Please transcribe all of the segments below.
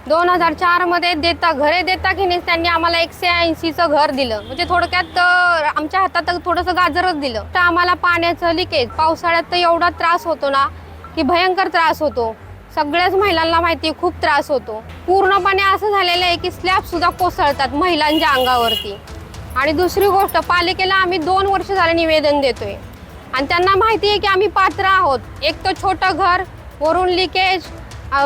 2004 मध्ये घरे देता की नाही त्यांनी आम्हाला 180चं घर दिलं. म्हणजे थोडक्यात आमच्या हातात थोडंसं गाजरच दिलं. तर आम्हाला पाण्याचं लिकेज पावसाळ्यात तर एवढा त्रास होतो ना की भयंकर त्रास होतो. सगळ्याच महिलांना माहिती खूप त्रास होतो. पूर्णपणे असं झालेलं आहे की स्लॅब सुद्धा कोसळतात महिलांच्या अंगावरती. आणि दुसरी गोष्ट, पालिकेला आम्ही 2 वर्ष झाले निवेदन देतोय आणि त्यांना माहिती आहे की आम्ही पात्र आहोत. एक तर छोटं घर, वरून लिकेज,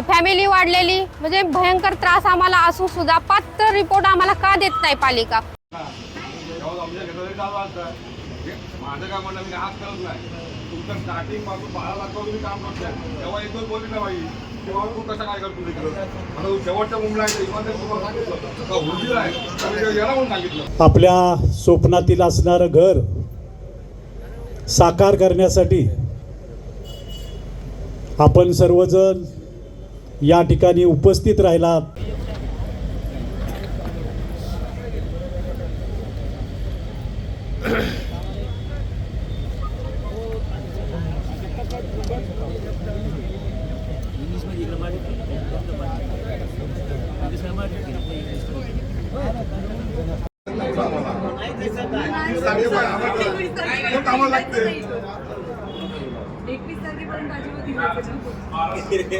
फॅमिली वाढलेली, म्हणजे भयंकर त्रास आम्हाला असून सुद्धा पात्र रिपोर्ट आम्हाला का देत नाही पालिका? माझं काय म्हणणं, मी आज करत नाही. तुमचं स्टार्टिंग पासून 12 लाख तुम्ही काम करताय, तेव्हा एक दोन बोलली ना बाई, तेव्हा तू कसं काय करतो तिकडं? आता शेवटच्या मुंबईला आहे, इमानदारी तुम्हाला सांगितलं का हुंदीर आहे, तर याला म्हणून सांगितलं. आपल्या स्वप्नातील असणारं घर साकार करण्यासाठी आपण सर्वजण या ठिकाणी उपस्थित राहिलात. सगळीकडे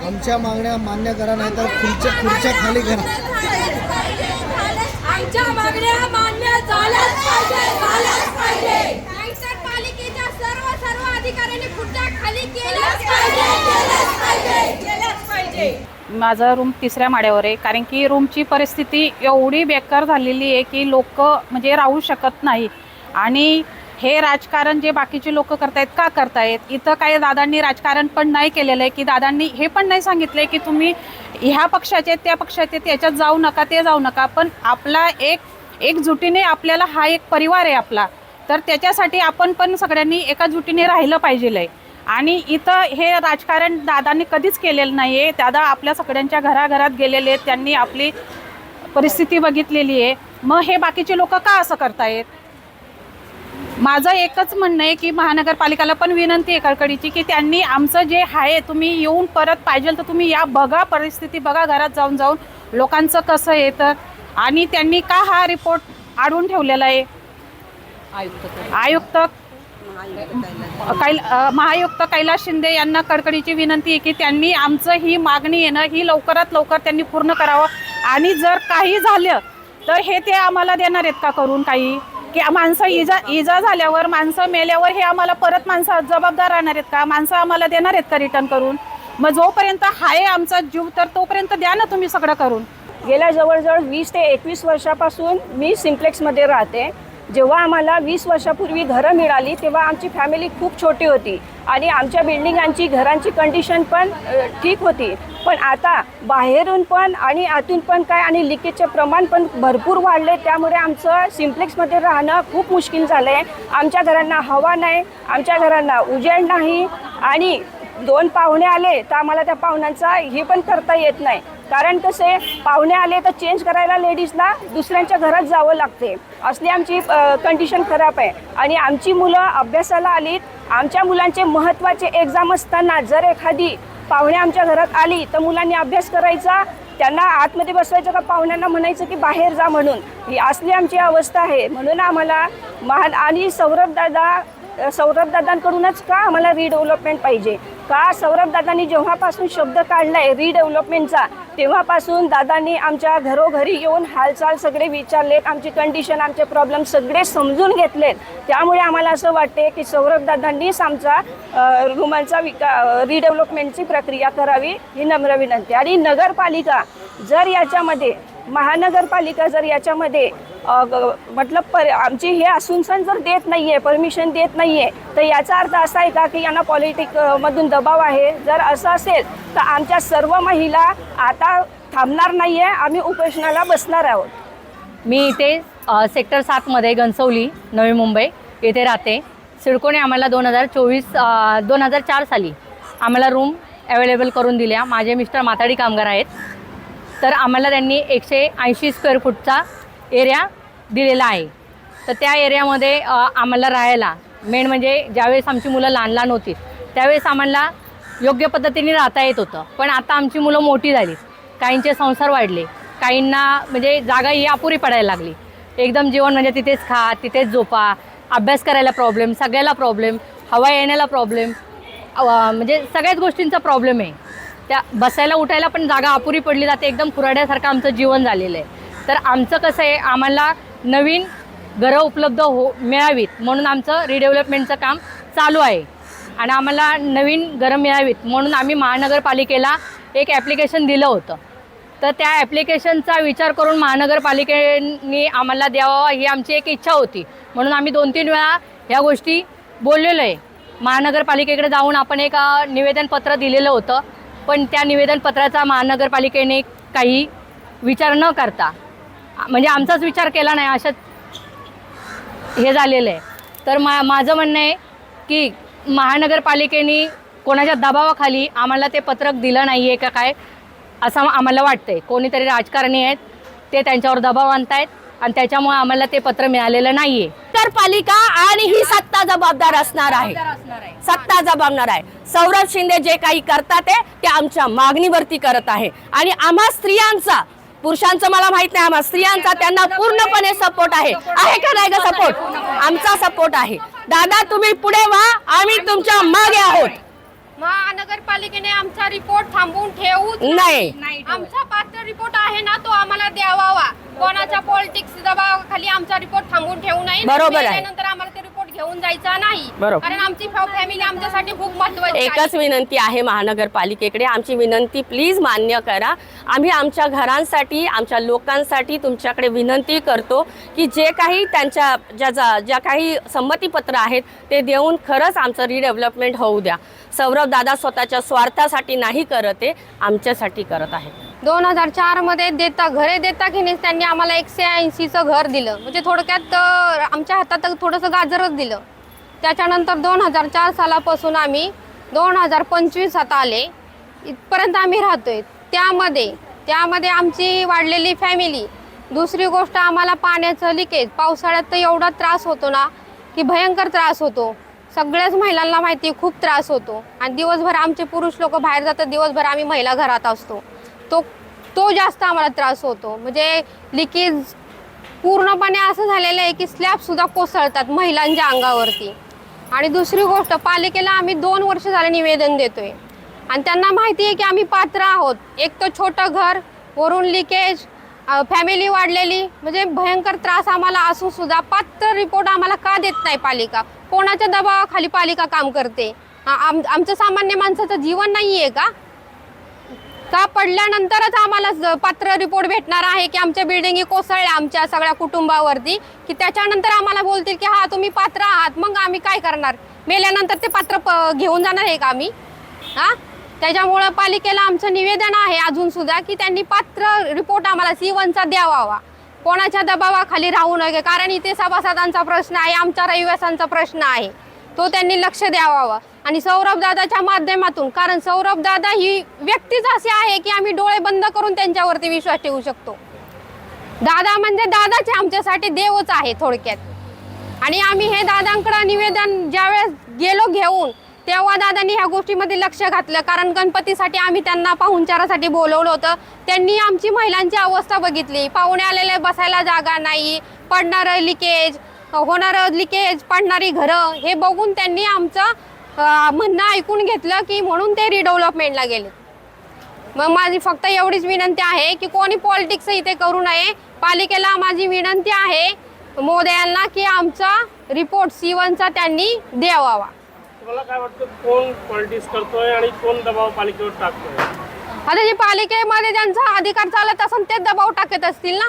आमच्या मागण्या मान्य करा, नाही तर खुर्च्या खाली करा. आमच्या मागण्या मान्य झाल्याच पाहिजे. नाहीतर पालिकेच्या सर्व अधिकाऱ्यांनी खुर्च्या खाली केल्याच पाहिजे. माझा रूम 3ऱ्या माळ्यावर आहे, कारण की रूमची परिस्थिती एवढी बेकार झालेली आहे की लोक म्हणजे राहू शकत नाही. आणि हे राजकारण जे बाकीचे लोक करतायत का करतायत? इथं काही दादांनी राजकारण पण नाही केलेलं आहे की दादांनी हे पण नाही सांगितलं की तुम्ही ह्या पक्षाचे त्या पक्षाचे त्याच्यात जाऊ नका, ते जाऊ नका. पण आपला एकजुटीने आपल्याला हा एक परिवार आहे आपला, तर त्याच्यासाठी आपण पण सगळ्यांनी एकजुटीने राहिलं पाहिजे आहे. आणि इथं हे राजकारण दादांनी कधीच केलेलं नाही आहे. दादा आपल्या सगळ्यांच्या घराघरात गेलेले आहेत, त्यांनी आपली परिस्थिती बघितलेली आहे. मग हे बाकीचे लोक का असं करतायत? माझं एकच म्हणणं आहे की महानगरपालिकेला पण विनंती आहे कळकळीची की त्यांनी आमचं जे आहे, तुम्ही येऊन परत पाहिजे तर तुम्ही या बघा, परिस्थिती बघा, घरात जाऊन लोकांचं कसं येतं. आणि त्यांनी का हा रिपोर्ट अडवून ठेवलेला आहे? महाआयुक्त कैलास शिंदे यांना कळकळीची विनंती आहे की त्यांनी आमचं ही मागणी आहे ना, ही लवकरात लवकर त्यांनी पूर्ण करावं. आणि जर काही झालं तर हे ते आम्हाला देणार आहेत का करून काही? की माणसं इजा झाल्यावर, माणसं मेल्यावर हे आम्हाला परत माणसं जबाबदार राहणार आहेत का? माणसं आम्हाला देणार आहेत का रिटर्न करून? मग जोपर्यंत आहे आमचा जीव तर तोपर्यंत द्या ना तुम्ही सगळं करून. गेल्या जवळजवळ 20 ते 21 वर्षापासून मी सिम्प्लेक्समध्ये राहते. जेव्हा आम्हाला 20 वर्षापूर्वी घरं मिळाली तेव्हा आमची फॅमिली खूप छोटी होती आणि आमच्या बिल्डिंगांची घरांची कंडिशन पण ठीक होती. पण आता बाहेरून पण आणि आतून पण काय, आणि लिकेजचे प्रमाण पण भरपूर वाढले. त्यामुळे आमचं सिम्प्लेक्समध्ये राहणं खूप मुश्किल झालं आहे. आमच्या घरांना हवा नाही, आमच्या घरांना उजेड नाही. आणि 2 पाहुणे आले तर आम्हाला त्या पाहुण्यांचा हे पण करता येत नाही. कारण कसे, पाहुणे आले तर चेंज करायला लेडीजला दुसऱ्यांच्या घरात जावं लागते. असली आमची कंडिशन खराब आहे. आणि आमची मुलं अभ्यासाला आलीत. आमच्या मुलांचे महत्त्वाचे एक्झाम असताना जर एखादी पाहुणे आमच्या घरात आली तर मुलांनी अभ्यास करायचा, त्यांना आतमध्ये बसवायचं का पाहुण्यांना म्हणायचं की बाहेर जा म्हणून. ही असली आमची अवस्था आहे. म्हणून आम्हाला आणि सौरभ दादांकडूनच का आम्हाला रिडेव्हलपमेंट पाहिजे. का सौरभ दादांनी जेव्हापासून शब्द काढलाय रिडेव्हलपमेंटचा तेव्हापासून दादांनी आमच्या घरोघरी येऊन हालचाल सगळे विचारलेत, आमची कंडिशन, आमचे प्रॉब्लेम सगळे समजून घेतलेत. त्यामुळे आम्हाला असं वाटते की सौरभ दादांनीच आमचा रुमांचा रिडेव्हलपमेंटची प्रक्रिया करावी ही नम्र विनंती. आणि नगरपालिका जर याच्यामध्ये महानगरपालिका जर याच्यामध्ये मतलब आमची हे आसूनसन जर देत नाही आहे, परमिशन देत नाही आहे, तर याचा अर्थ असा आहे का की यांना पॉलिटिकमधून दबाव आहे. जर असं असेल तर आमच्या सर्व महिला आता थांबणार नाही आहे, आम्ही उपोषणाला बसणार आहोत. मी इथे सेक्टर 7मध्ये घनसवली नवी मुंबई येथे राहते. सिडकोने आम्हाला 2004 साली आम्हाला रूम अवेलेबल करून दिल्या. माझे मिस्टर माथाडी कामगार आहेत, तर आम्हाला त्यांनी 180 स्क्वेअर फूटचा एरिया दिलेला आहे. तर त्या एरियामध्ये आम्हाला राहायला मेन म्हणजे ज्यावेळेस आमची मुलं लहान लहान होती त्यावेळेस आम्हाला योग्य पद्धतीने राहता येत होतं. पण आता आमची मुलं मोठी झाली, काहींचे संसार वाढले, काहींना म्हणजे जागा ही अपुरी पडायला लागली. एकदम जेवण म्हणजे तिथेच खा, तिथेच झोपा, अभ्यास करायला प्रॉब्लेम, सगळ्याला प्रॉब्लेम, हवा येण्याला प्रॉब्लेम, म्हणजे सगळ्याच गोष्टींचा प्रॉब्लेम आहे. त्या बसायला उठायला पण जागा अपुरी पडली जाते. एकदम कुऱ्हाड्यासारखं आमचं जीवन झालेलं आहे. तर आमचं कसं आहे, आम्हाला नवीन घरं उपलब्ध मिळावीत म्हणून आमचं रिडेव्हलपमेंटचं काम चालू आहे. आणि आम्हाला नवीन घरं मिळावीत म्हणून आम्ही महानगरपालिकेला एक ॲप्लिकेशन दिलं होतं. तर त्या ॲप्लिकेशनचा विचार करून महानगरपालिकेने आम्हाला द्यावा ही आमची एक इच्छा होती. म्हणून आम्ही 2-3 वेळा ह्या गोष्टी बोललेलो आहे. महानगरपालिकेकडे जाऊन आपण एक निवेदनपत्र दिलेलं होतं, पण त्या निवेदनपत्राचा महानगरपालिकेने काही विचार न करता म्हणजे आमचाच विचार केला नाही असं हे झालेलं आहे. तर माझं म्हणणं आहे की महानगरपालिकेने कोणाच्या दबावाखाली आम्हाला ते पत्रक दिलं नाही आहे का काय असं आम्हाला वाटतं आहे. कोणीतरी राजकारणी आहेत ते त्यांच्यावर दबाव आणतायत आणि त्याच्यामुळे आम्हाला ते पत्र मिळालेलं नाही आहे. नगरपालिका आणि ही सत्ता जबाबदार असणार आहे. सत्ता जबाबदार आहे. सौरभ शिंदे जे काही करतात ते आमच्या मागणीवरती करत आहे. आणि आम्हा स्त्रियांचा, पुरुषांचं मला माहित नाही, आम्हा स्त्रियांचा त्यांना पूर्णपणे सपोर्ट आहे. आहे का नाही का सपोर्ट? आमचा सपोर्ट आहे. दादा तुम्ही पुढे व्हा, आम्ही तुमच्या मागे आहोत. महानगरपालिकेने आमचा रिपोर्ट थांबवून ठेवू नाही. आमचा पात्र रिपोर्ट आहे ना, तो आम्हाला द्यावा. कोणाच्या पॉलिटिक्स दबावाखाली आमचा रिपोर्ट थांबवून ठेवू नये. बरोबर आहे. नंतर आम्हाला ते रिपोर्ट घेऊन जायचा नाही. बरोबर. कारण आमची फॅमिली आमच्यासाठी खूप महत्त्वाची आहे. एकच विनंती आहे महानगरपालिकेकडे, आमची विनंती प्लीज मान्य करा. आम्ही आमच्या घरांसाठी, आमच्या लोकांसाठी तुमच्याकडे विनंती करतो की जे काही त्यांच्या ज्या काही संमतीपत्र आहेत ते देऊन खरंच आमचं रिडेव्हलपमेंट होऊ द्या. सौरभ दादा स्वतःच्या स्वार्थासाठी नाही करत आहे, आमच्यासाठी करत आहे. 2004 मध्ये घरे देता की नाही त्यांनी आम्हाला 180चं घर दिलं. म्हणजे थोडक्यात आमच्या हातात थोडंसं गाजरच दिलं. त्याच्यानंतर 2004 सालापासून आम्ही 2025 आता आले इथपर्यंत आम्ही राहतोय. त्यामध्ये आमची वाढलेली फॅमिली. दुसरी गोष्ट आम्हाला पाण्याचं लिकेज, पावसाळ्यात तर एवढा त्रास होतो ना की भयंकर त्रास होतो. सगळ्याच महिलांना माहिती खूप त्रास होतो. आणि दिवसभर आमचे पुरुष लोक बाहेर जातात, दिवसभर आम्ही महिला घरात असतो. तो जास्त आम्हाला त्रास होतो. म्हणजे लिकेज पूर्णपणे असं झालेलं आहे की स्लॅबसुद्धा कोसळतात महिलांच्या अंगावरती. आणि दुसरी गोष्ट, पालिकेला आम्ही 2 वर्ष झाले निवेदन देतोय आणि त्यांना माहिती आहे की आम्ही पात्र आहोत. एक तर छोटं घर, वरून लिकेज, फॅमिली वाढलेली, म्हणजे भयंकर त्रास आम्हाला असून सुद्धा पात्र रिपोर्ट आम्हाला का देत नाही पालिका? कोणाच्या दबावाखाली पालिका काम करते? आमचं सामान्य माणसाचं जीवन नाही आहे का पडल्यानंतरच आम्हाला पात्र रिपोर्ट भेटणार आहे की आमच्या बिल्डिंगी कोसळल्या आमच्या सगळ्या कुटुंबावरती, की त्याच्यानंतर आम्हाला बोलतील की हा तुम्ही पात्र आहात, मग आम्ही काय करणार? मेल्यानंतर ते पात्र घेऊन जाणार आहे का आम्ही? त्याच्यामुळं पालिकेला आमचं निवेदन आहे अजून सुद्धा की त्यांनी पात्र रिपोर्ट आम्हाला C1चा द्यावा. कोणाच्या दबावाखाली राहू नये, कारण इथे सभासदांचा प्रश्न आहे, आमच्या रहिवाशांचा प्रश्न आहे, तो त्यांनी लक्ष द्यावा. आणि सौरभ दादाच्या माध्यमातून, कारण सौरभ दादा ही व्यक्तीच अशी आहे की आम्ही डोळे बंद करून त्यांच्यावरती विश्वास ठेवू शकतो. दादा म्हणजे दादाचे आमच्यासाठी देवच आहे थोडक्यात. आणि आम्ही हे दादांकडे निवेदन ज्यावेळेस गेलो घेऊन, तेव्हा दादांनी ह्या गोष्टीमध्ये लक्ष घातलं. कारण गणपतीसाठी आम्ही त्यांना पाहुणचारासाठी बोलवलं होतं. त्यांनी आमची महिलांची अवस्था बघितली. पाहुणे आलेले बसायला जागा नाही, पडणारं लिकेज, होणारं लिकेज, पडणारी घरं, हे बघून त्यांनी आमचं म्हणणं ऐकून घेतलं की म्हणून ते रिडेव्हलपमेंटला गेले. मग माझी फक्त एवढीच विनंती आहे की कोणी पॉलिटिक्स इथे करू नये. पालिकेला माझी विनंती आहे मोदयांना की आमचा रिपोर्ट C1चा त्यांनी द्यावा. तुम्हाला काय वाटतं कोण पॉलिटिक्स करतोय आणि कोण दबाव पालिकेवर टाकतोय? आता जे पालिकेमध्ये ज्यांचा अधिकार चालत असेल ते दबाव टाकत असतील ना.